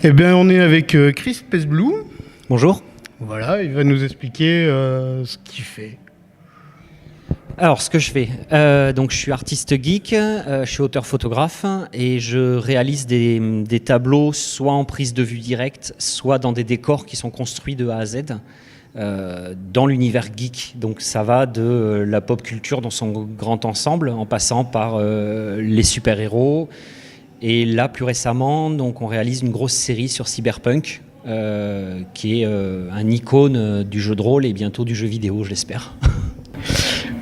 Eh bien, on est avec Chris Pesblou. Bonjour. Voilà, il va nous expliquer ce qu'il fait. Alors, ce que je fais, donc je suis artiste geek, je suis auteur-photographe et je réalise des tableaux soit en prise de vue directe, soit dans des décors qui sont construits de A à Z dans l'univers geek. Donc ça va de la pop culture dans son grand ensemble, en passant par les super-héros. Et là, plus récemment, donc, on réalise une grosse série sur Cyberpunk, qui est un icône du jeu de rôle et bientôt du jeu vidéo, je l'espère.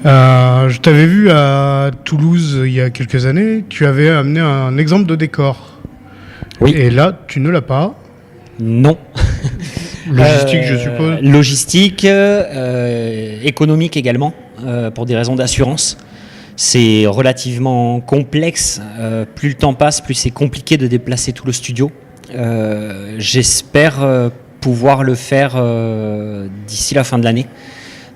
Je t'avais vu à Toulouse il y a quelques années, tu avais amené un exemple de décor. Oui. Et là, tu ne l'as pas. Non. Logistique, je suppose. Logistique, économique également, pour des raisons d'assurance. C'est relativement complexe. Plus le temps passe, plus c'est compliqué de déplacer tout le studio. J'espère pouvoir le faire d'ici la fin de l'année.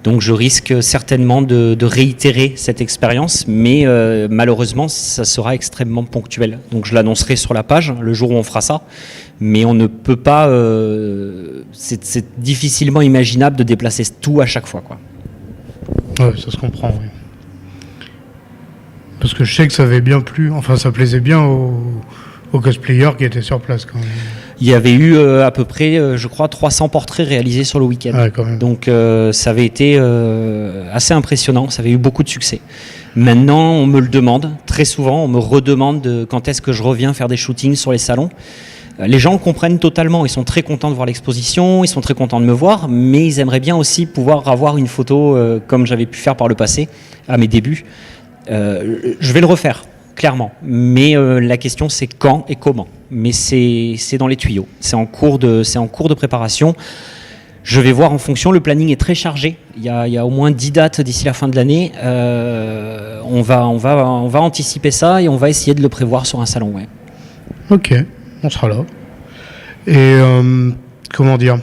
Donc je risque certainement de réitérer cette expérience, mais malheureusement ça sera extrêmement ponctuel. Donc je l'annoncerai sur la page le jour où on fera ça, mais on ne peut pas, c'est difficilement imaginable de déplacer tout à chaque fois, quoi. Ouais, ça se comprend, oui. Parce que je sais que ça avait bien plu, enfin ça plaisait bien aux cosplayers qui étaient sur place quand même. Il y avait eu à peu près, je crois, 300 portraits réalisés sur le week-end. Ouais, quand même. Donc ça avait été assez impressionnant, ça avait eu beaucoup de succès. Maintenant, on me le demande, très souvent, on me redemande quand est-ce que je reviens faire des shootings sur les salons. Les gens comprennent totalement, ils sont très contents de voir l'exposition, ils sont très contents de me voir, mais ils aimeraient bien aussi pouvoir avoir une photo comme j'avais pu faire par le passé, à mes débuts. Je vais le refaire, clairement, mais la question c'est quand et comment. Mais c'est dans les tuyaux, c'est en cours de préparation. Je vais voir en fonction, le planning est très chargé, il y a au moins 10 dates d'ici la fin de l'année. On va anticiper ça et on va essayer de le prévoir sur un salon. Ouais. Ok, on sera là. Et comment dire,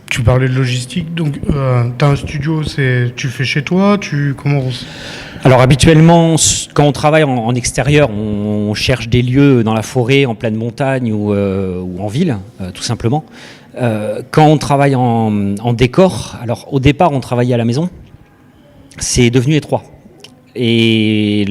tu parlais de logistique, donc tu as un studio, tu fais chez toi, comment Alors habituellement, quand on travaille en extérieur, on cherche des lieux dans la forêt, en pleine montagne ou en ville, tout simplement. Quand on travaille en décor, alors au départ on travaillait à la maison, c'est devenu étroit. Et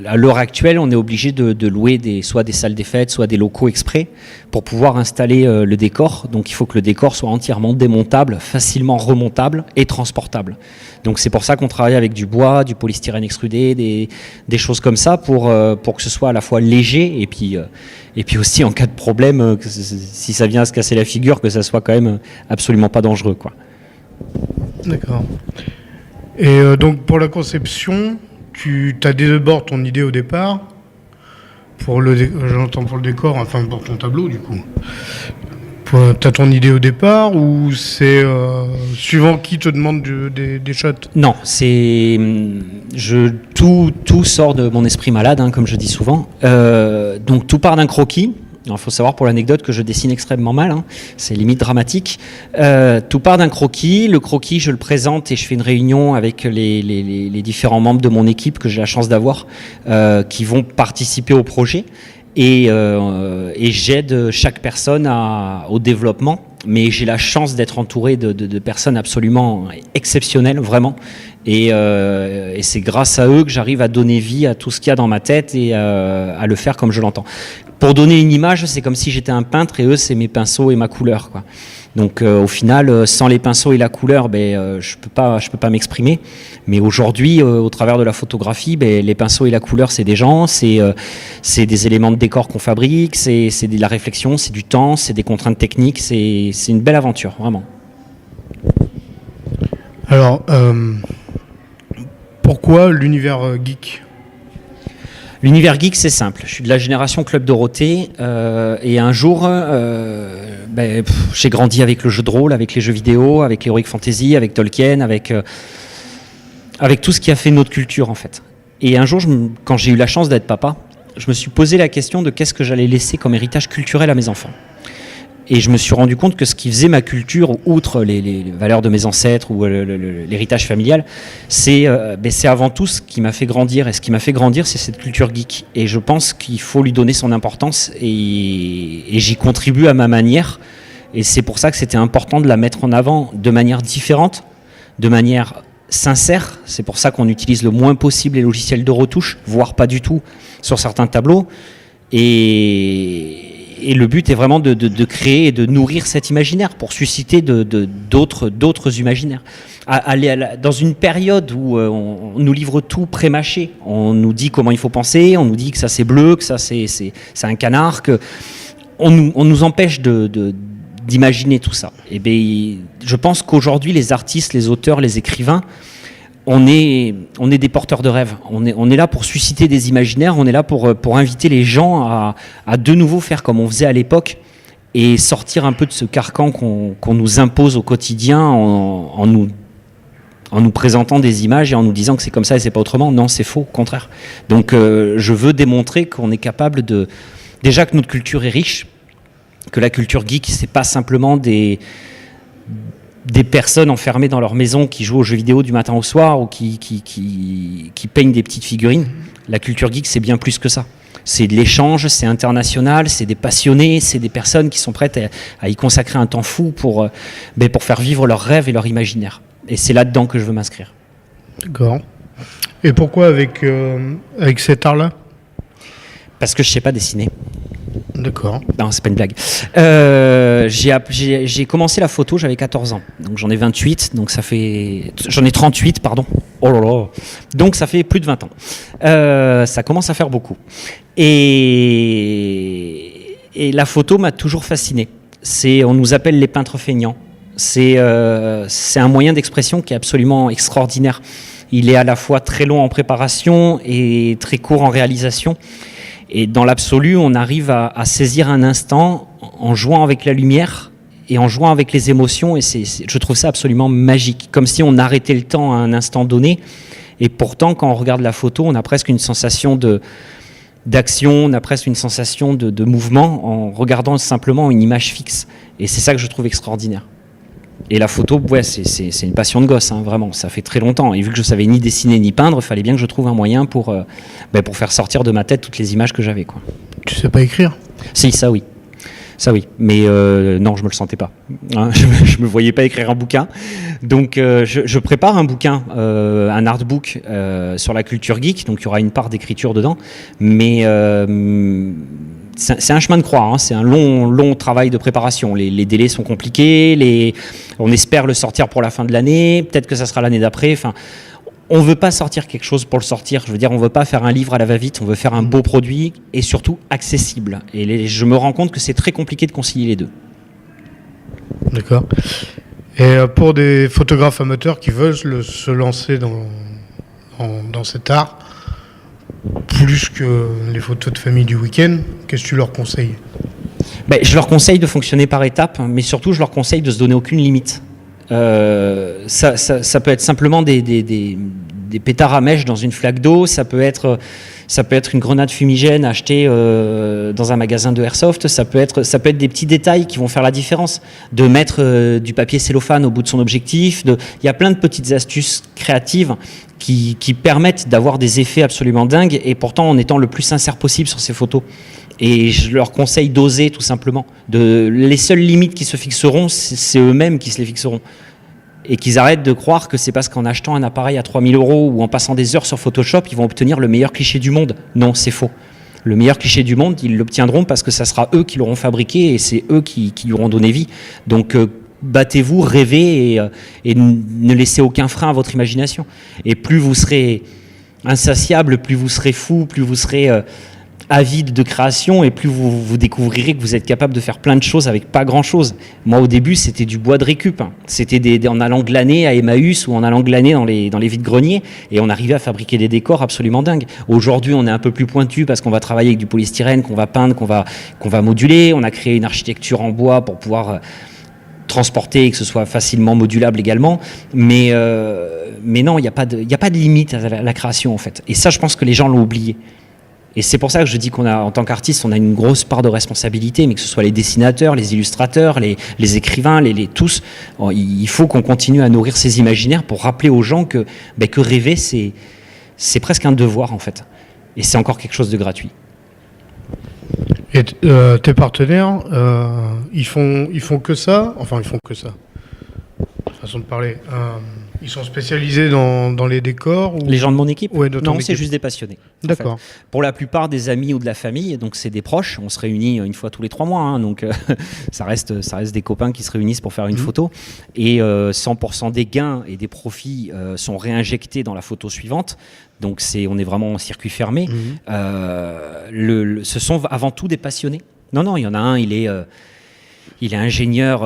à l'heure actuelle, on est obligé de louer soit des salles des fêtes, soit des locaux exprès pour pouvoir installer le décor. Donc il faut que le décor soit entièrement démontable, facilement remontable et transportable. Donc c'est pour ça qu'on travaille avec du bois, du polystyrène extrudé, des choses comme ça pour que ce soit à la fois léger et puis aussi en cas de problème, si ça vient à se casser la figure, que ça soit quand même absolument pas dangereux, quoi. D'accord. Et donc pour la conception, tu as d'abord ton idée au départ, j'entends pour le décor, enfin pour ton tableau du coup. Tu as ton idée au départ ou c'est suivant qui te demande des shots? Non, tout sort de mon esprit malade, comme je dis souvent. Donc tout part d'un croquis. Il faut savoir pour l'anecdote que je dessine extrêmement mal, c'est limite dramatique. Tout part d'un croquis, le croquis je le présente et je fais une réunion avec les différents membres de mon équipe que j'ai la chance d'avoir, qui vont participer au projet et j'aide chaque personne au développement, mais j'ai la chance d'être entouré de personnes absolument exceptionnelles, vraiment. Et c'est grâce à eux que j'arrive à donner vie à tout ce qu'il y a dans ma tête et à le faire comme je l'entends. Pour donner une image, c'est comme si j'étais un peintre et eux, c'est mes pinceaux et ma couleur, quoi. Donc au final, sans les pinceaux et la couleur, je peux pas m'exprimer. Mais aujourd'hui, au travers de la photographie, les pinceaux et la couleur, c'est des gens, c'est des éléments de décor qu'on fabrique, c'est de la réflexion, c'est du temps, c'est des contraintes techniques, c'est une belle aventure, vraiment. Alors, pourquoi l'univers geek ? L'univers geek, c'est simple. Je suis de la génération Club Dorothée et un jour, j'ai grandi avec le jeu de rôle, avec les jeux vidéo, avec l'heroic fantasy, avec Tolkien, avec tout ce qui a fait notre culture en fait. Et un jour, quand j'ai eu la chance d'être papa, je me suis posé la question de qu'est-ce que j'allais laisser comme héritage culturel à mes enfants. Et je me suis rendu compte que ce qui faisait ma culture, outre les valeurs de mes ancêtres ou l'héritage familial, c'est avant tout ce qui m'a fait grandir. Et ce qui m'a fait grandir, c'est cette culture geek. Et je pense qu'il faut lui donner son importance et j'y contribue à ma manière. Et c'est pour ça que c'était important de la mettre en avant de manière différente, de manière sincère. C'est pour ça qu'on utilise le moins possible les logiciels de retouche, voire pas du tout sur certains tableaux. Et le but est vraiment de créer et de nourrir cet imaginaire pour susciter d'autres imaginaires. Dans une période où on nous livre tout pré-mâché, on nous dit comment il faut penser, on nous dit que ça c'est bleu, que ça c'est un canard, on nous empêche d'imaginer tout ça. Et bien, je pense qu'aujourd'hui, les artistes, les auteurs, les écrivains, on est des porteurs de rêves. On est là pour susciter des imaginaires, on est là pour inviter les gens à de nouveau faire comme on faisait à l'époque et sortir un peu de ce carcan qu'on nous impose au quotidien en nous présentant des images et en nous disant que c'est comme ça et c'est pas autrement. Non, c'est faux, au contraire. Donc je veux démontrer qu'on est capable déjà que notre culture est riche, que la culture geek, c'est pas simplement des personnes enfermées dans leur maison qui jouent aux jeux vidéo du matin au soir ou qui peignent des petites figurines. La culture geek, c'est bien plus que ça. C'est de l'échange, c'est international, c'est des passionnés, c'est des personnes qui sont prêtes à y consacrer un temps fou pour faire vivre leurs rêves et leur imaginaire. Et c'est là-dedans que je veux m'inscrire. D'accord. Et pourquoi avec cet art-là ? Parce que je sais pas dessiner. D'accord. Non, c'est pas une blague. J'ai commencé la photo, j'avais 14 ans. Donc j'en ai 28, donc ça fait... J'en ai 38, pardon. Oh là là. Donc ça fait plus de 20 ans. Ça commence à faire beaucoup. Et la photo m'a toujours fasciné. On nous appelle les peintres feignants. C'est un moyen d'expression qui est absolument extraordinaire. Il est à la fois très long en préparation et très court en réalisation. Et dans l'absolu, on arrive à saisir un instant en jouant avec la lumière et en jouant avec les émotions. Et je trouve ça absolument magique, comme si on arrêtait le temps à un instant donné. Et pourtant, quand on regarde la photo, on a presque une sensation d'action, on a presque une sensation de mouvement en regardant simplement une image fixe. Et c'est ça que je trouve extraordinaire. Et la photo, ouais, c'est une passion de gosse, hein, vraiment. Ça fait très longtemps. Et vu que je savais ni dessiner ni peindre, il fallait bien que je trouve un moyen pour faire sortir de ma tête toutes les images que j'avais, quoi. Tu sais pas écrire ? Si, ça oui. Ça oui. Mais non, je me le sentais pas. Hein, je me voyais pas écrire un bouquin. Donc je prépare un bouquin, un artbook sur la culture geek. Donc il y aura une part d'écriture dedans. Mais c'est un chemin de croix, hein. C'est un long travail de préparation. Les délais sont compliqués, on espère le sortir pour la fin de l'année, peut-être que ça sera l'année d'après. Enfin, on ne veut pas sortir quelque chose pour le sortir. Je veux dire, on ne veut pas faire un livre à la va-vite, on veut faire un beau produit et surtout accessible. Et je me rends compte que c'est très compliqué de concilier les deux. D'accord. Et pour des photographes amateurs qui veulent se lancer dans cet art, plus que les photos de famille du week-end, qu'est-ce que tu leur conseilles ? Je leur conseille de fonctionner par étapes, mais surtout je leur conseille de se donner aucune limite. Ça peut être simplement des pétards à mèche dans une flaque d'eau, ça peut être une grenade fumigène achetée dans un magasin de airsoft, ça peut être des petits détails qui vont faire la différence. De mettre du papier cellophane au bout de son objectif, il y a plein de petites astuces créatives qui permettent d'avoir des effets absolument dingues et pourtant en étant le plus sincère possible sur ces photos. Et je leur conseille d'oser tout simplement. Les seules limites qui se fixeront, c'est eux-mêmes qui se les fixeront. Et qu'ils arrêtent de croire que c'est parce qu'en achetant un appareil à 3 000 € ou en passant des heures sur Photoshop, ils vont obtenir le meilleur cliché du monde. Non, c'est faux. Le meilleur cliché du monde, ils l'obtiendront parce que ça sera eux qui l'auront fabriqué et c'est eux qui lui auront donné vie. Donc battez-vous, rêvez et ne laissez aucun frein à votre imagination. Et plus vous serez insatiable, plus vous serez fou, plus vous serez avide de création et plus vous découvrirez que vous êtes capable de faire plein de choses avec pas grand-chose. Moi, au début, c'était du bois de récup. Hein. C'était en allant glaner à Emmaüs ou en allant glaner dans les vides-greniers et on arrivait à fabriquer des décors absolument dingues. Aujourd'hui, on est un peu plus pointu parce qu'on va travailler avec du polystyrène, qu'on va peindre, qu'on va moduler. On a créé une architecture en bois pour pouvoir transporter et que ce soit facilement modulable également. Mais non, il n'y a pas de limite à la création, en fait. Et ça, je pense que les gens l'ont oublié. Et c'est pour ça que je dis en tant qu'artiste, on a une grosse part de responsabilité, mais que ce soit les dessinateurs, les illustrateurs, les écrivains, tous, il faut qu'on continue à nourrir ces imaginaires pour rappeler aux gens que rêver, c'est presque un devoir en fait. Et c'est encore quelque chose de gratuit. Et tes partenaires, ils font que ça. Enfin, ils font que ça. Façon de parler. Ils sont spécialisés dans les décors ou... Les gens de mon équipe? Ouais, de ton Non, équipe. c'est juste des passionnés. D'accord. En fait. Pour la plupart des amis ou de la famille, donc c'est des proches. On se réunit une fois tous les 3 mois, hein, donc ça reste des copains qui se réunissent pour faire une photo. Et 100% des gains et des profits sont réinjectés dans la photo suivante. Donc on est vraiment en circuit fermé. Ce sont avant tout des passionnés. Non, il y en a un, il est ingénieur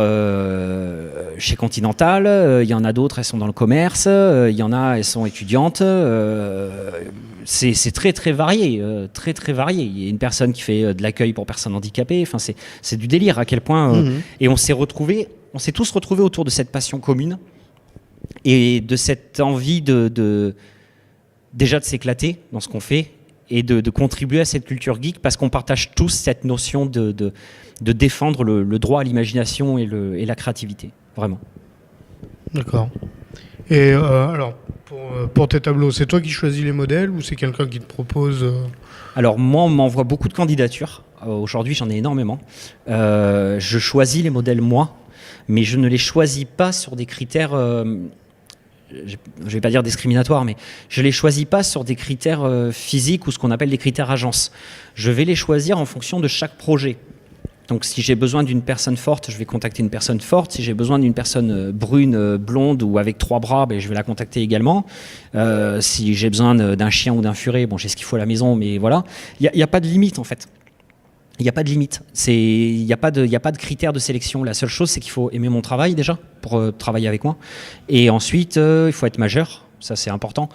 chez Continental, il y en a d'autres, elles sont dans le commerce, il y en a, elles sont étudiantes. C'est très très varié, très très varié. Il y a une personne qui fait de l'accueil pour personnes handicapées. Enfin, c'est du délire à quel point. Et on s'est tous retrouvés autour de cette passion commune et de cette envie déjà de s'éclater dans ce qu'on fait et de contribuer à cette culture geek parce qu'on partage tous cette notion de défendre le droit à l'imagination et la créativité, vraiment. D'accord. Et alors, pour tes tableaux, c'est toi qui choisis les modèles ou c'est quelqu'un qui te propose Alors moi, on m'envoie beaucoup de candidatures. Aujourd'hui, j'en ai énormément. Je choisis les modèles moi, mais je ne les choisis pas sur des critères... je ne vais pas dire discriminatoire, mais je ne les choisis pas sur des critères physiques ou ce qu'on appelle des critères agences. Je vais les choisir en fonction de chaque projet. Donc si j'ai besoin d'une personne forte, je vais contacter une personne forte. Si j'ai besoin d'une personne brune, blonde ou avec 3 bras, je vais la contacter également. Si j'ai besoin d'un chien ou d'un furet, j'ai ce qu'il faut à la maison, mais voilà. Il n'y a pas de limite en fait. Il n'y a pas de limite. Il n'y a pas de critères de sélection. La seule chose, c'est qu'il faut aimer mon travail déjà pour travailler avec moi. Et ensuite, il faut être majeur. Ça, c'est important.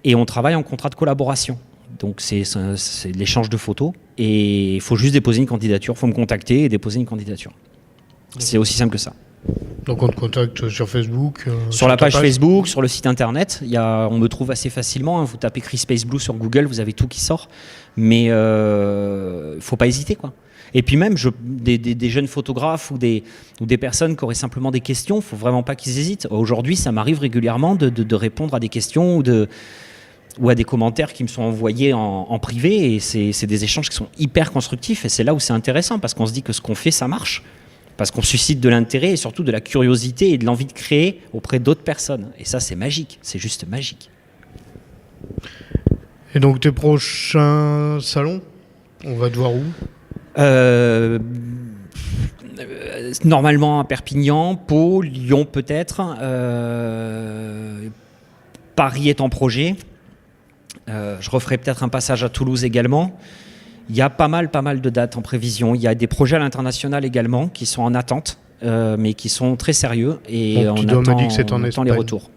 Et on travaille en contrat de collaboration. Donc, c'est l'échange de photos. Et il faut juste déposer une candidature. Il faut me contacter et déposer une candidature. C'est aussi simple que ça. Donc, on te contacte sur Facebook sur la page Facebook, sur le site internet. On me trouve assez facilement. Hein. Vous tapez Chris Space Blue sur Google, vous avez tout qui sort. Mais il ne faut pas hésiter, quoi. Et puis même, des jeunes photographes ou des personnes qui auraient simplement des questions, il ne faut vraiment pas qu'ils hésitent. Aujourd'hui, ça m'arrive régulièrement de répondre à des questions ou à des commentaires qui me sont envoyés en privé. Et c'est des échanges qui sont hyper constructifs. Et c'est là où c'est intéressant, parce qu'on se dit que ce qu'on fait, ça marche. Parce qu'on suscite de l'intérêt et surtout de la curiosité et de l'envie de créer auprès d'autres personnes. Et ça, c'est magique. C'est juste magique. Et donc, tes prochains salons, on va te voir où ? Normalement à Perpignan, Pau, Lyon peut-être. Paris est en projet. Je referai peut-être un passage à Toulouse également. Il y a pas mal de dates en prévision. Il y a des projets à l'international également qui sont en attente, mais qui sont très sérieux. Et on attend les retours.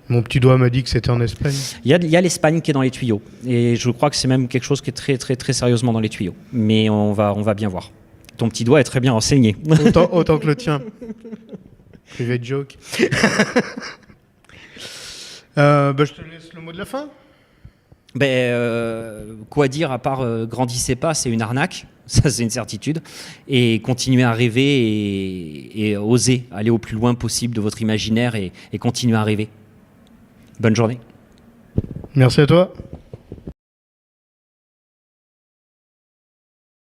Mon petit doigt m'a dit que c'était en Espagne. Il y a l'Espagne qui est dans les tuyaux. Et je crois que c'est même quelque chose qui est très, très, très sérieusement dans les tuyaux. Mais on va bien voir. Ton petit doigt est très bien renseigné. Autant que le tien. Private joke. Je te laisse le mot de la fin. Quoi dire à part grandissez pas, c'est une arnaque. Ça, c'est une certitude. Et continuez à rêver et oser aller au plus loin possible de votre imaginaire et continuer à rêver. Bonne journée. Merci à toi.